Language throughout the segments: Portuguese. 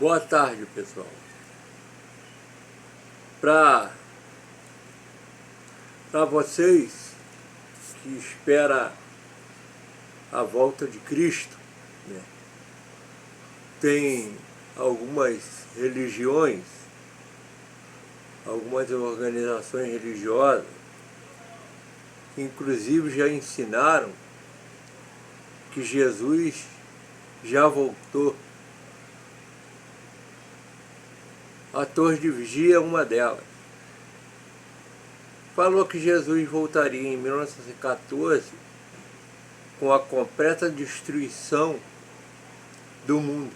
Boa tarde, pessoal. Para vocês que esperam a volta de Cristo, né? Tem algumas religiões, algumas organizações religiosas, que inclusive já ensinaram que Jesus já voltou. A Torre de Vigia é uma delas. Falou que Jesus voltaria em 1914 com a completa destruição do mundo.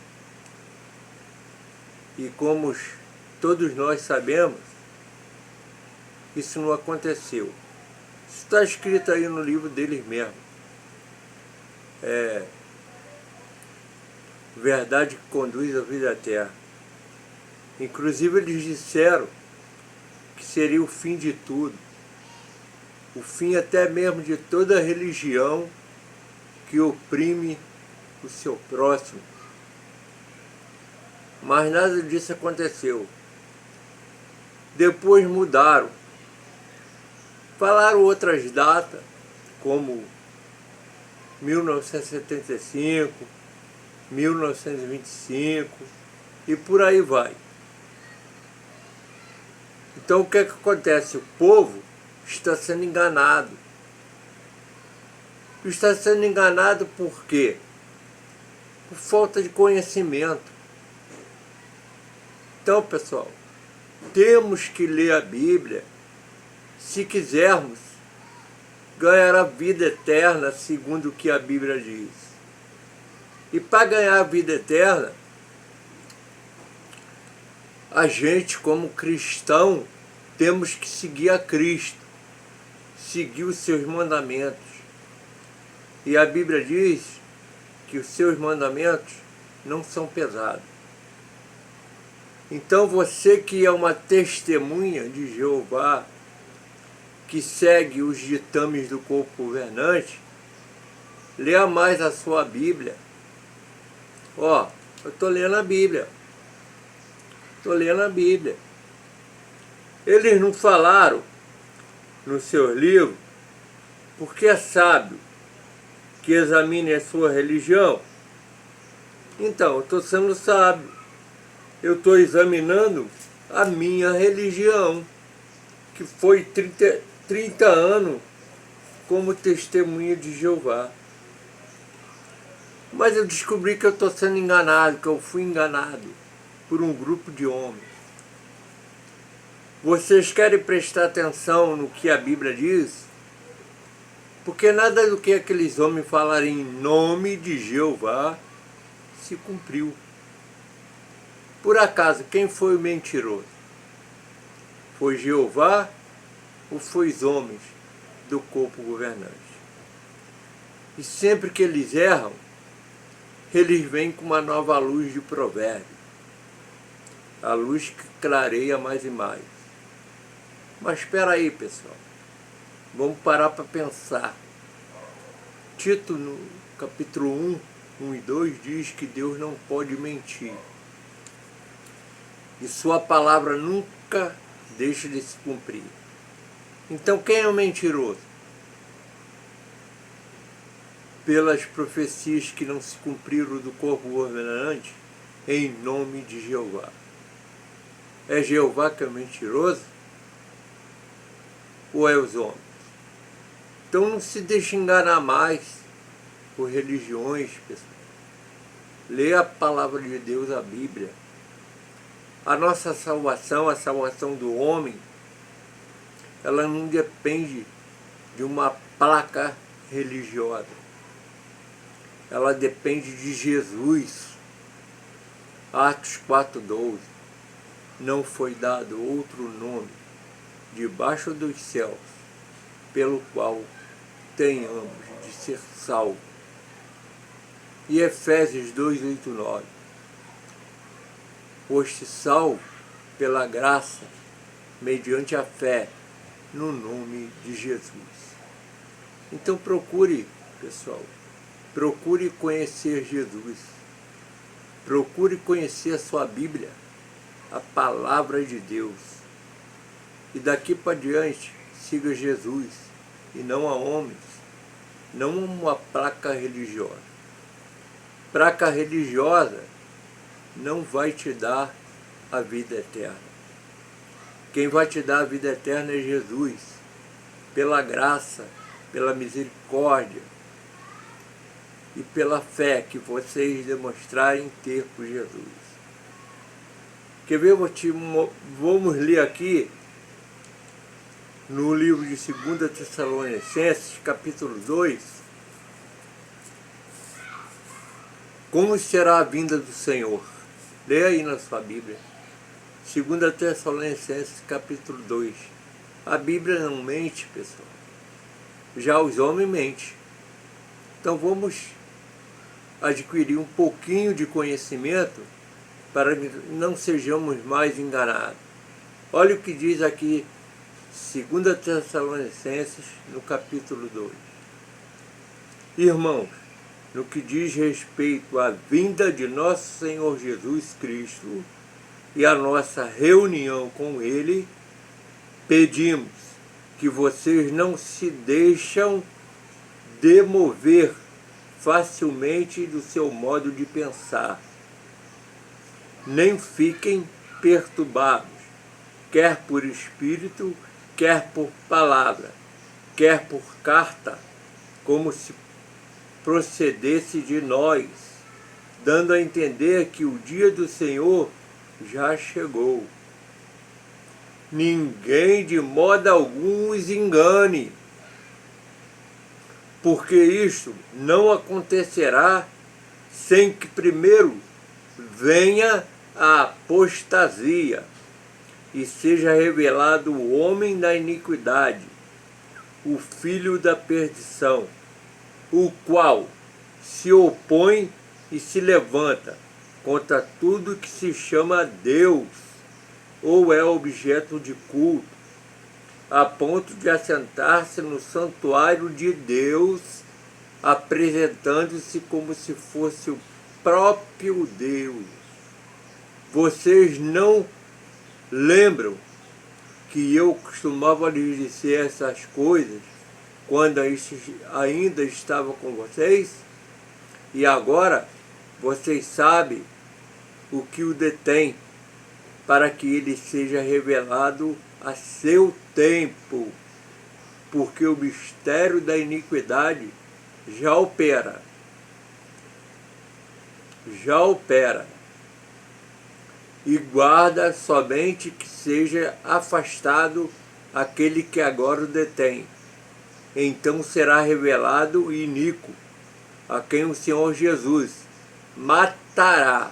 E como todos nós sabemos, isso não aconteceu. Isso está escrito aí no livro deles mesmos. Verdade que conduz à vida eterna. Inclusive eles disseram que seria o fim de tudo. O fim até mesmo de toda religião que oprime o seu próximo. Mas nada disso aconteceu. Depois mudaram. Falaram outras datas, como 1975, 1925 e por aí vai. Então o que é que acontece? O povo está sendo enganado. Está sendo enganado por quê? Por falta de conhecimento. Então, pessoal, temos que ler a Bíblia se quisermos ganhar a vida eterna segundo o que a Bíblia diz. E para ganhar a vida eterna, a gente, como cristão, temos que seguir a Cristo, seguir os seus mandamentos. E a Bíblia diz que os seus mandamentos não são pesados. Então você que é uma testemunha de Jeová, que segue os ditames do corpo governante, leia mais a sua Bíblia. Ó, eu estou lendo a Bíblia. Estou lendo a Bíblia. Eles não falaram no seu livro, porque é sábio que examine a sua religião. Então, eu estou sendo sábio. Eu estou examinando a minha religião, que foi 30 anos como testemunha de Jeová. Mas eu descobri que eu estou sendo enganado, que eu fui enganado por um grupo de homens. Vocês querem prestar atenção no que a Bíblia diz? Porque nada do que aqueles homens falaram em nome de Jeová se cumpriu. Por acaso, quem foi o mentiroso? Foi Jeová ou foi os homens do corpo governante? E sempre que eles erram, eles vêm com uma nova luz de provérbio. A luz que clareia mais e mais. Mas espera aí, pessoal. Vamos parar para pensar. Tito, no capítulo 1 e 2, diz que Deus não pode mentir. E sua palavra nunca deixa de se cumprir. Então quem é o mentiroso? Pelas profecias que não se cumpriram do corpo governante, em nome de Jeová. É Jeová que é mentiroso? Ou é os homens? Então não se deixe enganar mais por religiões, pessoal. Leia a palavra de Deus, a Bíblia. A nossa salvação, a salvação do homem, ela não depende de uma placa religiosa. Ela depende de Jesus. Atos 4:12. Não foi dado outro nome debaixo dos céus pelo qual tenhamos de ser salvos. E Efésios 2:8-9. Foste salvo pela graça, mediante a fé, no nome de Jesus. Então procure, pessoal, procure conhecer Jesus. Procure conhecer a sua Bíblia, a palavra de Deus. E daqui para diante, siga Jesus e não a homens, não uma placa religiosa. Placa religiosa não vai te dar a vida eterna. Quem vai te dar a vida eterna é Jesus, pela graça, pela misericórdia e pela fé que vocês demonstrarem ter por Jesus. Quer ver? Vamos ler aqui no livro de 2 Tessalonicenses, capítulo 2, como será a vinda do Senhor. Leia aí na sua Bíblia. 2 Tessalonicenses, capítulo 2. A Bíblia não mente, pessoal. Já os homens mentem. Então vamos adquirir um pouquinho de conhecimento para que não sejamos mais enganados. Olha o que diz aqui 2 Tessalonicenses, no capítulo 2. Irmãos, no que diz respeito à vinda de nosso Senhor Jesus Cristo e a nossa reunião com Ele, pedimos que vocês não se deixam demover facilmente do seu modo de pensar, nem fiquem perturbados, quer por espírito, quer por palavra, quer por carta, como se procedesse de nós, dando a entender que o dia do Senhor já chegou. Ninguém de modo algum os engane, porque isto não acontecerá sem que primeiro venha a apostasia e seja revelado o homem da iniquidade, o filho da perdição, o qual se opõe e se levanta contra tudo que se chama Deus ou é objeto de culto, a ponto de assentar-se no santuário de Deus, apresentando-se como se fosse o próprio Deus. Vocês não lembram que eu costumava lhes dizer essas coisas quando ainda estava com vocês? E agora vocês sabem o que o detém, para que ele seja revelado a seu tempo, porque o mistério da iniquidade já opera, e guarda somente que seja afastado aquele que agora o detém. Então será revelado o iníquo, a quem o Senhor Jesus matará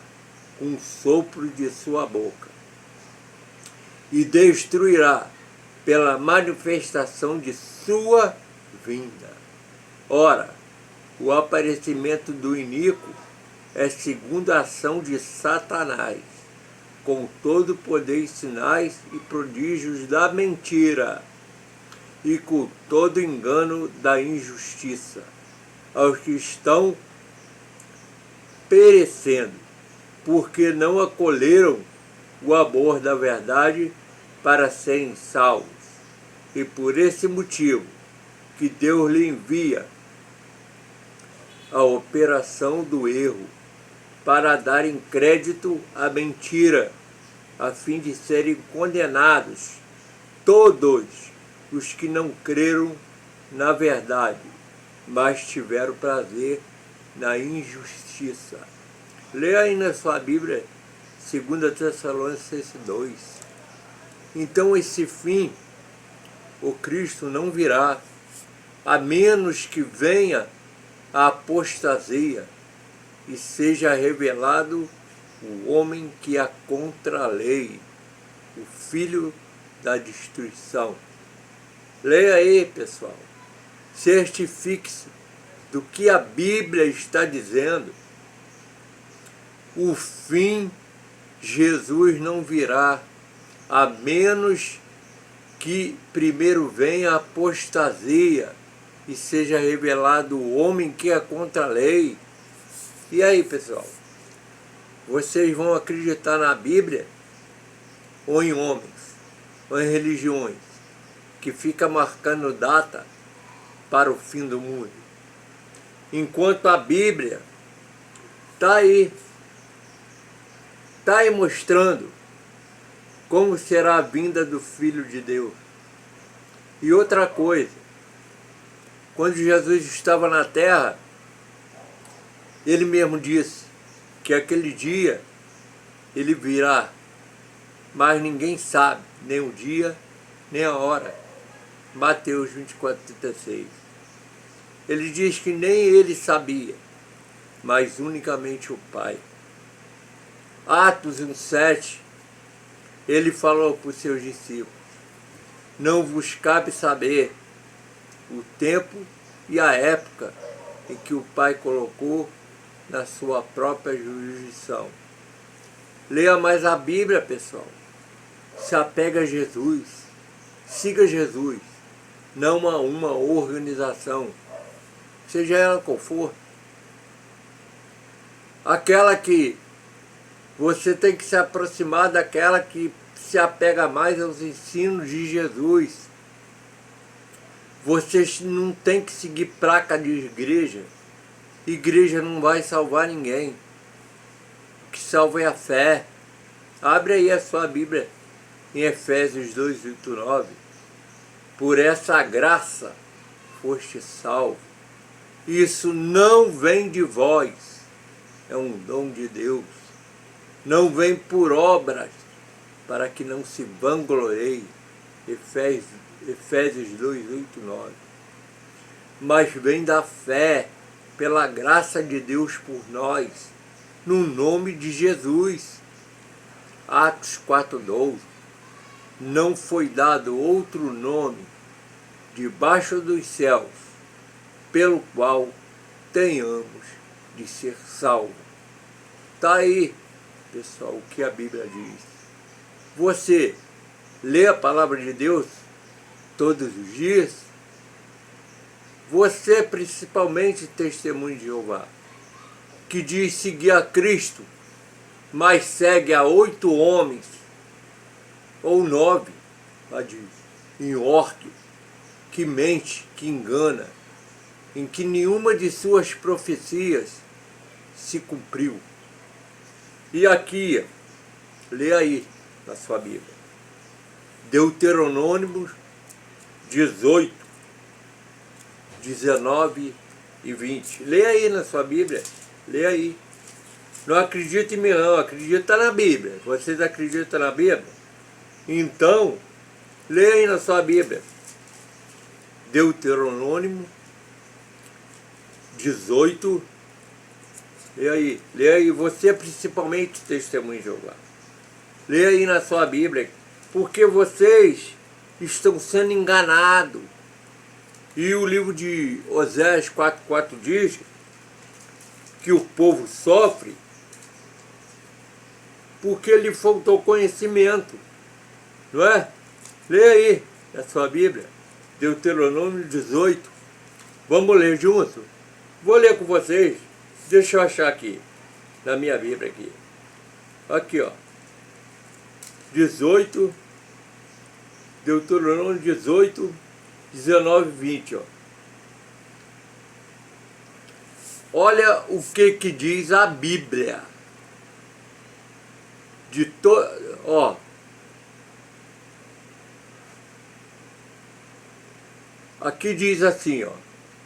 com o sopro de sua boca e destruirá pela manifestação de sua vinda. Ora, o aparecimento do iníquo é segundo a ação de Satanás, com todo poder e sinais e prodígios da mentira, e com todo engano da injustiça, aos que estão perecendo, porque não acolheram o amor da verdade para serem salvos. E por esse motivo que Deus lhe envia a operação do erro, para darem crédito à mentira, a fim de serem condenados todos os que não creram na verdade, mas tiveram prazer na injustiça. Leia aí na sua Bíblia, 2 Tessalonicenses 2. Então esse fim, o Cristo não virá, a menos que venha a apostasia e seja revelado o homem que é contra a lei, o filho da destruição. Leia aí, pessoal. Certifique-se do que a Bíblia está dizendo. O fim, Jesus não virá, a menos que primeiro venha a apostasia e seja revelado o homem que é contra a lei. E aí, pessoal? vocês vão acreditar na Bíblia ou em homens, ou em religiões, que fica marcando data para o fim do mundo? Enquanto a Bíblia está aí mostrando como será a vinda do Filho de Deus. E outra coisa, quando Jesus estava na terra, ele mesmo disse que aquele dia ele virá, mas ninguém sabe nem o dia, nem a hora. Mateus 24:36. Ele diz que nem ele sabia, mas unicamente o Pai. Atos 1:7, ele falou para os seus discípulos: não vos cabe saber o tempo e a época em que o Pai colocou na sua própria jurisdição. Leia mais a Bíblia, pessoal. Se apega a Jesus. Siga Jesus. Não a uma organização, seja ela qual for. Aquela que você tem que se aproximar daquela que se apega mais aos ensinos de Jesus. Vocês não tem que seguir placa de igreja. Igreja não vai salvar ninguém. O que salva é a fé. Abre aí a sua Bíblia em Efésios 2:8-9. Por essa graça foste salvo. Isso não vem de vós, é um dom de Deus. Não vem por obras, para que não se vanglorie. Efésios 2:8-9. Mas vem da fé, pela graça de Deus por nós, no nome de Jesus. Atos 4:12. Não foi dado outro nome debaixo dos céus, pelo qual tenhamos de ser salvos. Está aí, pessoal, o que a Bíblia diz. Você lê a palavra de Deus todos os dias? Você, principalmente, testemunho de Jeová, que diz seguir a Cristo, mas segue a 8 homens, ou 9, lá diz, em orque, que mente, que engana, em que nenhuma de suas profecias se cumpriu. E aqui, lê aí na sua Bíblia, Deuteronômio 18, 19 e 20. Lê aí na sua Bíblia, lê aí. Não acredita em mim não, acredita na Bíblia. Vocês acreditam na Bíblia? Então, lê aí na sua Bíblia, Deuteronômio 18, lê aí, você principalmente testemunha de Jeová. Lê aí na sua Bíblia, porque vocês estão sendo enganados. E o livro de Oséias 4:4 diz que o povo sofre porque lhe faltou conhecimento, não é? Lê aí na sua Bíblia, Deuteronômio 18. Vamos ler junto? Vou ler com vocês. Deixa eu achar aqui, na minha Bíblia aqui. Aqui, ó. 18, Deuteronômio 18, 19 e 20, ó. Olha o que diz a Bíblia. Ó. Aqui diz assim, ó.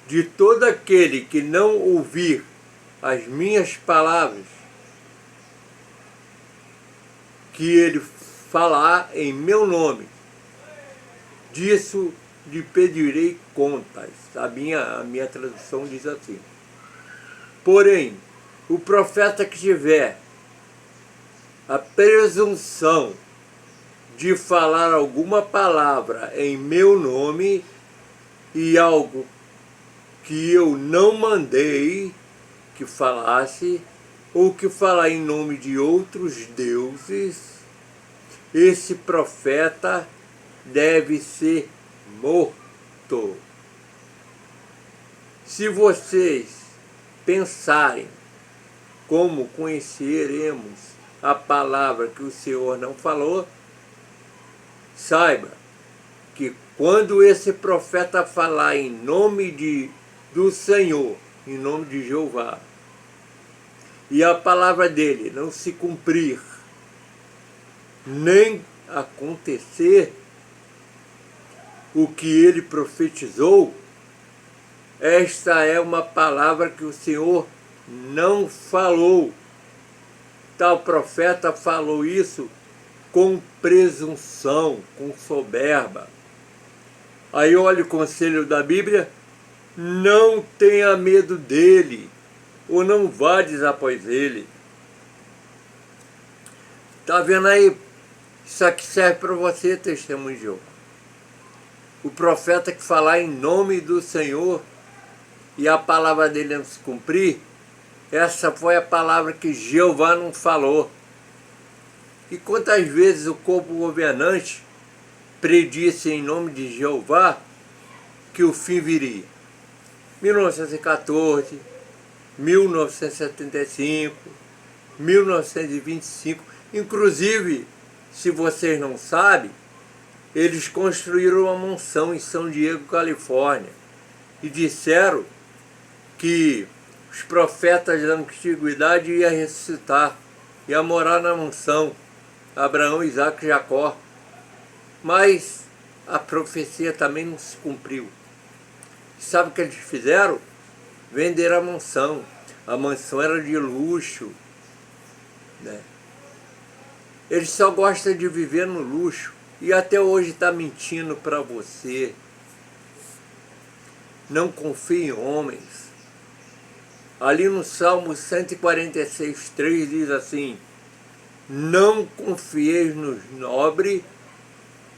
De todo aquele que não ouvir as minhas palavras, que ele falar em meu nome, disso lhe pedirei contas. A minha tradução diz assim. Porém, o profeta que tiver a presunção de falar alguma palavra em meu nome e algo que eu não mandei que falasse, ou que falar em nome de outros deuses, esse profeta deve ser morto. Se vocês pensarem como conheceremos a palavra que o Senhor não falou, saiba que quando esse profeta falar em nome do Senhor, em nome de Jeová, e a palavra dele não se cumprir, nem acontecer o que ele profetizou, esta é uma palavra que o Senhor não falou. Tal profeta falou isso com presunção, com soberba. Aí olha o conselho da Bíblia: não tenha medo dele, ou não vades após ele. Está vendo aí? Isso aqui serve para você, testemunho de Jeová. O profeta que falar em nome do Senhor e a palavra dele não se cumprir, essa foi a palavra que Jeová não falou. E quantas vezes o corpo governante predisse em nome de Jeová que o fim viria? 1914, 1975, 1925, inclusive, se vocês não sabem, eles construíram uma mansão em São Diego, Califórnia, e disseram que os profetas da antiguidade iam ressuscitar, iam morar na mansão, Abraão, Isaac e Jacó. Mas a profecia também não se cumpriu. Sabe o que eles fizeram? Venderam a mansão. A mansão era de luxo, né? Eles só gostam de viver no luxo. E até hoje está mentindo para você. Não confie em homens. Ali no Salmo 146:3 diz assim: não confieis no nobre,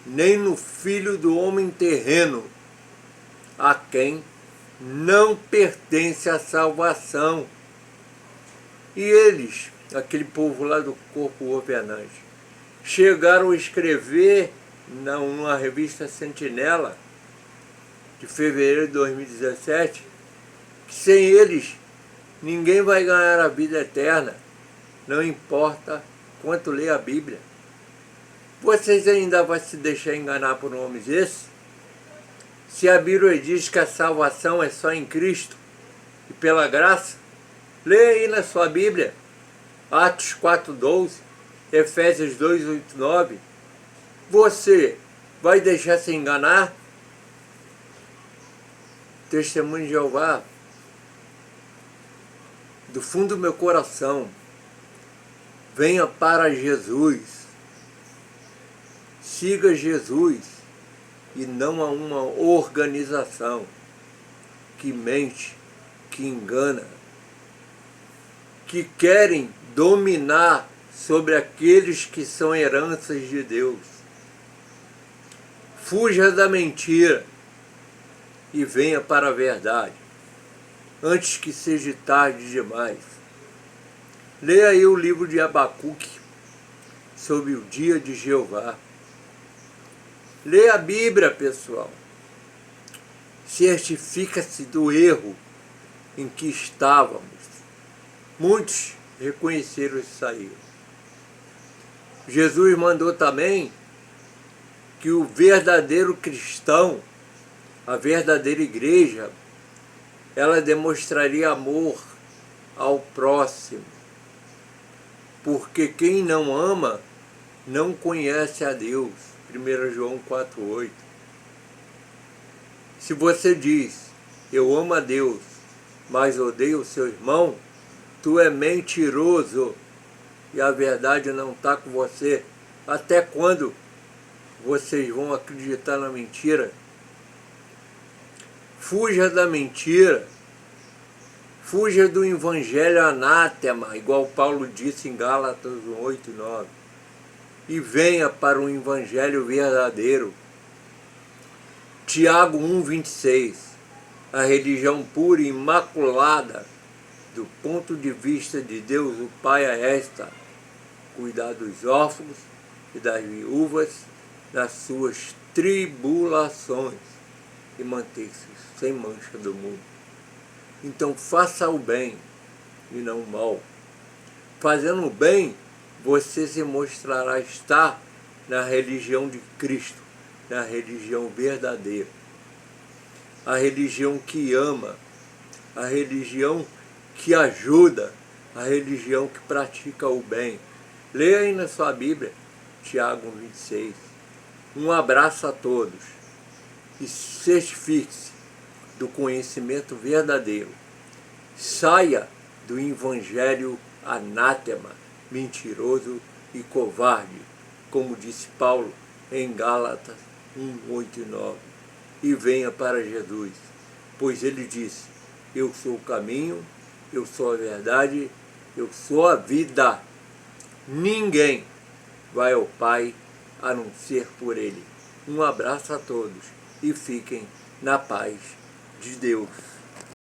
nem no filho do homem terreno, a quem não pertence a salvação. E eles, aquele povo lá do corpo governante, chegaram a escrever numa revista Sentinela, de fevereiro de 2017, que sem eles ninguém vai ganhar a vida eterna, não importa quanto lê a Bíblia. Vocês ainda vão se deixar enganar por homens desses? Se a Bíblia diz que a salvação é só em Cristo e pela graça, lê aí na sua Bíblia, Atos 4:12, Efésios 2:8-9. Você vai deixar se enganar? Testemunho de Jeová, do fundo do meu coração, venha para Jesus, siga Jesus e não a uma organização que mente, que engana, que querem dominar sobre aqueles que são heranças de Deus. Fuja da mentira e venha para a verdade, antes que seja tarde demais. Leia aí o livro de Abacuque, sobre o dia de Jeová. Leia a Bíblia, pessoal. Certifica-se do erro em que estávamos. Muitos reconheceram isso aí. Jesus mandou também que o verdadeiro cristão, a verdadeira igreja, ela demonstraria amor ao próximo. Porque quem não ama, não conhece a Deus. 1 João 4:8. Se você diz, eu amo a Deus, mas odeio o seu irmão, tu é mentiroso e a verdade não está com você. Até quando vocês vão acreditar na mentira? Fuja da mentira. Fuja do evangelho anátema, igual Paulo disse em Gálatas 8:9. E venha para o evangelho verdadeiro. Tiago 1:26. A religião pura e imaculada, do ponto de vista de Deus o Pai, é esta: cuidar dos órfãos e das viúvas nas suas tribulações e manter-se sem mancha do mundo. Então faça o bem e não o mal. fazendo o bem, você se mostrará estar na religião de Cristo, na religião verdadeira. A religião que ama, a religião que ajuda, a religião que pratica o bem. Leia aí na sua Bíblia, Tiago 26. Um abraço a todos e certifique-se do conhecimento verdadeiro. Saia do evangelho anátema, mentiroso e covarde, como disse Paulo em Gálatas 1, 8 e 9. E venha para Jesus, pois ele disse: eu sou o caminho, eu sou a verdade, eu sou a vida. Ninguém vai ao Pai a não ser por ele. Um abraço a todos e fiquem na paz de Deus.